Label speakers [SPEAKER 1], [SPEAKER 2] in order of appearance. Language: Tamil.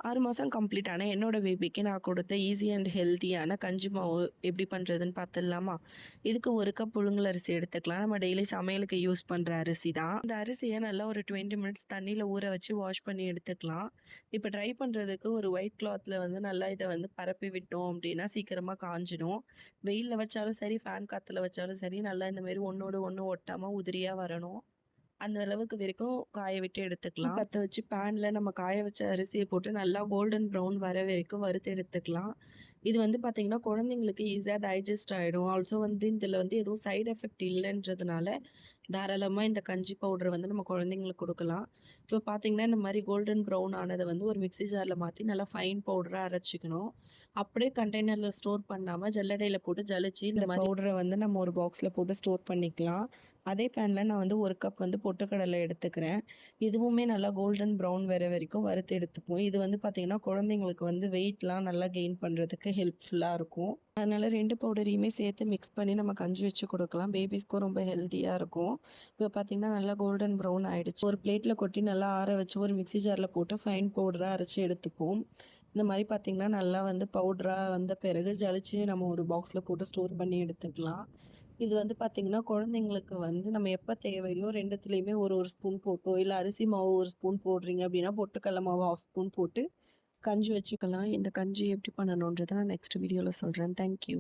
[SPEAKER 1] 6 மாதம் கம்ப்ளீட் ஆன என்னோட பேபிக்கு நான் கொடுத்த ஈஸி அண்ட் ஹெல்த்தியான கஞ்சி மாவு எப்படி பண்ணுறதுன்னு பார்த்துடலாமா? இதுக்கு 1 கப் புழுங்கல் அரிசி எடுத்துக்கலாம். நம்ம டெய்லி சமையலுக்கு யூஸ் பண்ணுற அரிசி தான். இந்த அரிசியை நல்லா ஒரு 20 மினிட்ஸ் தண்ணியில் ஊற வச்சு வாஷ் பண்ணி எடுத்துக்கலாம். இப்போ ட்ரை பண்ணுறதுக்கு ஒரு ஒயிட் கிளாத்தில் வந்து நல்லா இதை வந்து பரப்பி விட்டோம் அப்படின்னா சீக்கிரமாக காஞ்சிடும். வெயிலில் வச்சாலும் சரி, ஃபேன் காற்றுல வச்சாலும் சரி, நல்லா இந்தமாரி ஒன்றோடு ஒன்று ஒட்டாமல் உதிரியாக வரணும். அந்த அளவுக்கு வரைக்கும் காய விட்டு எடுத்துக்கலாம். பற்ற வச்சு பேனில் நம்ம காய வச்ச அரிசியை போட்டு நல்லா கோல்டன் ப்ரௌன் வர வரைக்கும் வறுத்து எடுத்துக்கலாம். இது வந்து பார்த்திங்கன்னா குழந்தைங்களுக்கு ஈஸியாக டைஜஸ்ட் ஆகிடும். ஆல்சோ வந்து இதில் வந்து எதுவும் சைடு எஃபெக்ட் இல்லைன்றதுனால தாராளமாக இந்த கஞ்சி பவுடரை வந்து நம்ம குழந்தைங்களுக்கு கொடுக்கலாம். இப்போ பார்த்திங்கன்னா இந்த மாதிரி கோல்டன் ப்ரௌன் ஆனதை வந்து ஒரு மிக்ஸி ஜாரில் மாற்றி நல்லா ஃபைன் பவுடராக அரைச்சிக்கணும். அப்படியே கண்டெய்னரில் ஸ்டோர் பண்ணாமல் ஜல்லடையில் போட்டு ஜலிச்சு இந்த பவுடரை வந்து நம்ம ஒரு பாக்ஸில் போட்டு ஸ்டோர் பண்ணிக்கலாம். அதே பேனில் நான் வந்து 1 கப் வந்து பொட்டுக்கடலை எடுத்துக்கிறேன். இதுவுமே நல்லா கோல்டன் ப்ரௌன் வர வரைக்கும் வறுத்து எடுத்துப்போம். இது வந்து பார்த்திங்கன்னா குழந்தைங்களுக்கு வந்து வெயிட்லாம் நல்லா கெயின் பண்ணுறதுக்கு ஹெல்ப்ஃபுல்லாக இருக்கும். அதனால் 2 பவுடரையுமே சேர்த்து மிக்ஸ் பண்ணி நம்ம கஞ்சி வச்சு கொடுக்கலாம். பேபிஸ்க்கும் ரொம்ப ஹெல்த்தியாக இருக்கும். இப்போ பார்த்திங்கன்னா நல்லா கோல்டன் ப்ரௌன் ஆகிடுச்சு. ஒரு பிளேட்டில் கொட்டி நல்லா ஆற வச்சு ஒரு மிக்ஸி ஜாரில் போட்டு ஃபைன் பவுடராக அரைச்சி எடுத்துப்போம். இந்த மாதிரி பார்த்திங்கன்னா நல்லா வந்து பவுடராக வந்த பிறகு ஜலிச்சு நம்ம ஒரு பாக்ஸில் போட்டு ஸ்டோர் பண்ணி எடுத்துக்கலாம். இது வந்து பார்த்திங்கன்னா குழந்தைங்களுக்கு வந்து நம்ம எப்போ தேவையோ 2த்துலேயுமே ஒரு ஸ்பூன் போட்டோ, இல்லை அரிசி மாவு 1 ஸ்பூன் போடுறீங்க அப்படின்னா பொட்டுக்கடலை மாவு 1/2 ஸ்பூன் போட்டு கஞ்சி வச்சுக்கலாம். இந்த கஞ்சி எப்படி பண்ணணுன்றதை நான் நெக்ஸ்ட் வீடியோவில் சொல்கிறேன். தேங்க்யூ.